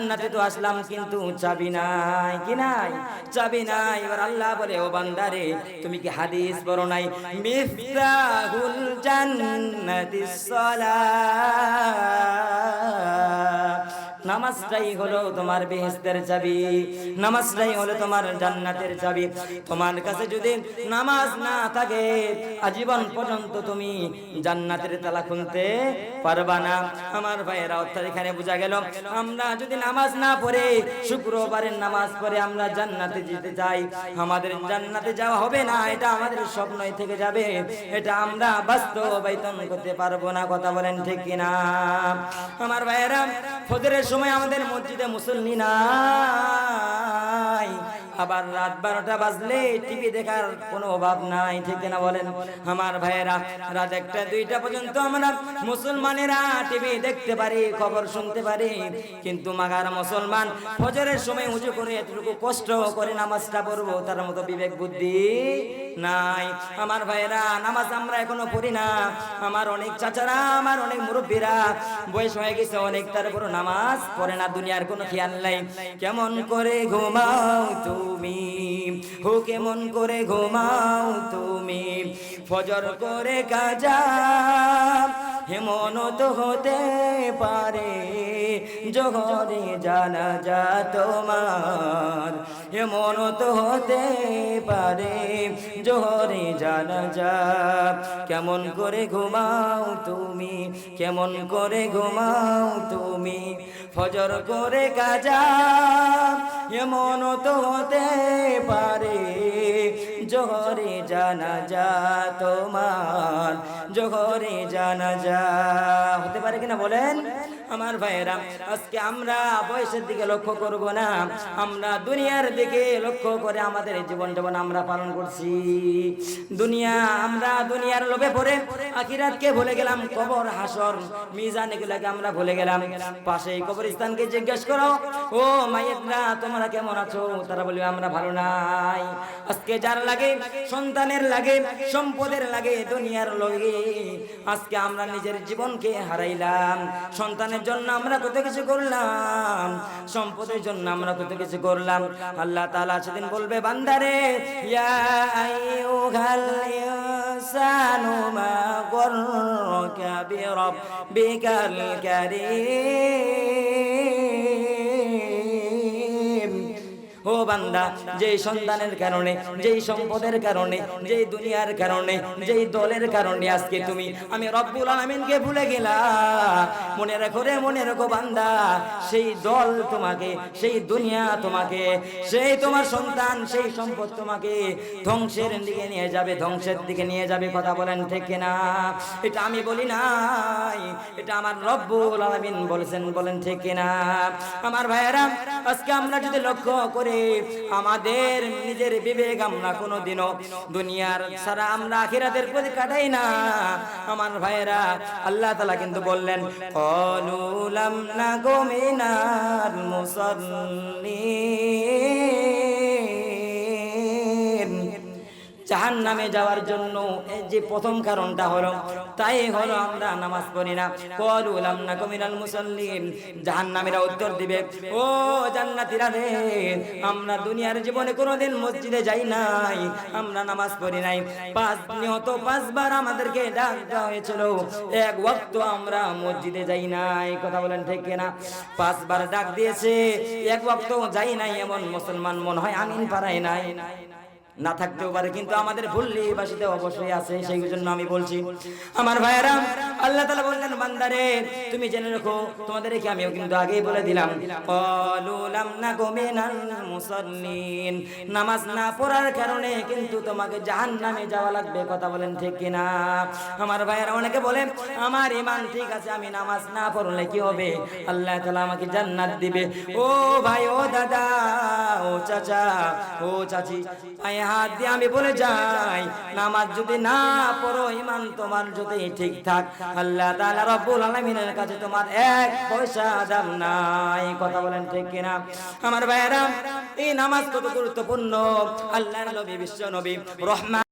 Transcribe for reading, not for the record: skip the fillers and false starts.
জান্নাতে তো আসলাম কিন্তু চাবি নাই, কি নাই? চাবি নাই। এবার আল্লাহ বলে, ও বান্দারে তুমি কি হাদিস পড়ো নাই? মিফতাহুল জান্নাতিস সালাত। নামাজটাই হলো তোমার বেহেশতের চাবি, নামাজটাই হলো তোমার জান্নাতের চাবি। তোমার কাছে যদি নামাজ না থাকে আজীবন পর্যন্ত তুমি জান্নাতের তালা খুলতে পারবা না। আমার ভাইয়েরা, অর্থাৎ এখানে বোঝা গেল আমরা যদি নামাজ না পড়ে শুক্রবারের নামাজ পড়ে আমরা জান্নাতে যেতে চাই, আমাদের জান্নাতে যাওয়া হবে না, এটা আমাদের স্বপ্নই থেকে যাবে, এটা আমরা বাস্তবায়িত করতে পারবো না। কথা বলেন ঠিক কিনা? আমার ভাইয়েরা, ফজরের সময় আমাদের মসজিদে মুসল্লি নাই, আবার রাত 12টা বাজলে টিভি দেখার কোনো অভাব নাই, ঠিক না বলেন? আমার ভাইয়েরা, রাত 1টা 2টা পর্যন্ত আমরা মুসলমানেরা টিভি দেখতে পারি, খবর শুনতে পারি, কিন্তু মাগার মুসলমান ফজরের সময় উঁচু করে এতটুকু কষ্ট করে নামাজটা পড়বো তার মতো বিবেক বুদ্ধি নাই। আমার ভাইয়েরা, নামাজ আমরা এখনো পড়ি না। আমার অনেক চাচারা, আমার অনেক মুরব্বীরা বয়স হয়ে গেছে অনেক, তারপর নামাজ পড়ে না, দুনিয়ার কোনো খেয়াল নাই। কেমন করে ঘুমাও তুমি, হো কেমন করে ঘুমাও তুমি, ফজর করে কাজা হেমন তো হতে পারে, জোহরে জানাজা তোমার হেমন তো হতে পারে, জোহরে জানাজা। কেমন করে ঘুমাও তুমি, কেমন করে ঘুমাও তুমি, ফজর করে কাজা এমন তো হতে পারে, জোহরে জানাজা তোমার, জোহরে জানাজা হতে পারে কিনা বলেন? আমার ভাইয়েরা, আজকে আমরা বয়সের দিকে লক্ষ্য করব না, আমরা দুনিয়ার দিকে লক্ষ্য করে আমাদের জীবন যাপন আমরা পালন করছি। দুনিয়া, আমরা দুনিয়ার লোভে পড়ে আখিরাতকে ভুলে গেলাম, কবর হাসর মিজান এগুলাকে আমরা ভুলে গেলাম। পাশে কবরস্থানকে জিজ্ঞেস করো, ও মাইয়েতরা তোমরা কেমন আছো? তারা বলবে আমরা ভালো নাই। আজকে যার লাগে, সন্তানের লাগে, সম্পদের লাগে, দুনিয়ার লোভে আজকে আমরা নিজের জীবনকে হারাইলাম। সন্তানের জন্য আমরা কত কিছু করলাম, সম্পদের জন্য আমরা কত কিছু করলাম। আল্লাহ তাআলা সেদিন বলবে, বান্দারে ইয়া আইয়ুহাল ইনসানু মা গররাকা বিরাব্বিকাল কারীম। ও বান্দা, যেই সন্তানের কারণে, যেই সম্পদের কারণে, যেই দুনিয়ার কারণে, যেই দলের কারণে আজকে তুমি আমি রব্বুল আলামিনকে ভুলে গেলা, মনে রাখো রে, মনে রাখো বান্দা, সেই দল তোমাকে, সেই দুনিয়া তোমাকে, সেই তোমার সন্তান, সেই সম্পদ তোমাকে ধ্বংসের দিকে নিয়ে যাবে, ধ্বংসের দিকে নিয়ে যাবে। কথা বলেন ঠিক কিনা? এটা আমি বলি নাই, এটা আমার রব্বুল আলামিন বলেছেন, বলেন ঠিক কিনা? আমার ভাইয়েরা, আজকে আমরা যদি লক্ষ্য করে আমাদের নিজের বিবেক, আমরা কোনোদিনও দুনিয়ার ছাড়া আমরা আখিরাতের প্রতি কাটাই না। আমার ভাইয়েরা, আল্লাহ তাআলা কিন্তু বললেন, ক্বালু লাম নাকু মিনাল মুসাল্লিন। জাহান্নামে যাওয়ার জন্য এই যে প্রথম কারণটা হলো, তাই হলো আমরা নামাজ পড়ি না। ক্বালু লাম নাকু মিনাল মুসাল্লিন। জাহান্নামীরা উত্তর দিবে, ও জান্নাতীরা রে, আমরা দুনিয়ার জীবনে কোনোদিন মসজিদে যাই নাই, আমরা নামাজ পড়ি নাই, 5বার আমাদেরকে ডাক দেওয়া হয়েছিল, এক ওয়াক্ত আমরা মসজিদে যাই নাই। কথা বলেন ঠিক কিনা? 5বার ডাক দিয়েছে, এক ওয়াক্ত যাই নাই, এমন মুসলমান মনে হয় আমিন পারায় নাই, না থাকতেও পারে, কিন্তু আমাদের ভুল্লি বাসিতে অবশ্যই আছে। সেই জন্য আমি বলছি, আমার ভাইয়েরা, আল্লাহ তাআলা বললেন, বান্দারে তুমি জেনে রাখো, তোমাদেরকে আমিও কিন্তু আগেই বলে দিলাম, ক্বালু লাম নাকু মিনাল মুসাল্লিন। নামাজ না পড়ার কারণে কিন্তু তোমাকে জাহান্নামে যাওয়া লাগবে। কথা বলেন ঠিক কিনা? আমার ভাইয়েরা, অনেকে বলে আমার ঈমান ঠিক আছে, আমি নামাজ না পড়লে কি হবে? আল্লাহ তাআলা আমাকে জান্নাত দিবে। ও ভাই, ও দাদা, ও চাচা, ও চাচি, হাত দিয়ে আমি বলে যাই, নামাজ যদি না পড়ো, ঈমান তোমার যদি ঠিক থাক, আল্লাহ তাআলা রব্বুল আলামিনের কাছে তোমার 1 পয়সা দাম নাই। কথা বলেন ঠিক কিনা? আমার ভাইয়েরা, এই নামাজ কত গুরুত্বপূর্ণ। আল্লাহর নবী, বিশ্ব নবী, রহমান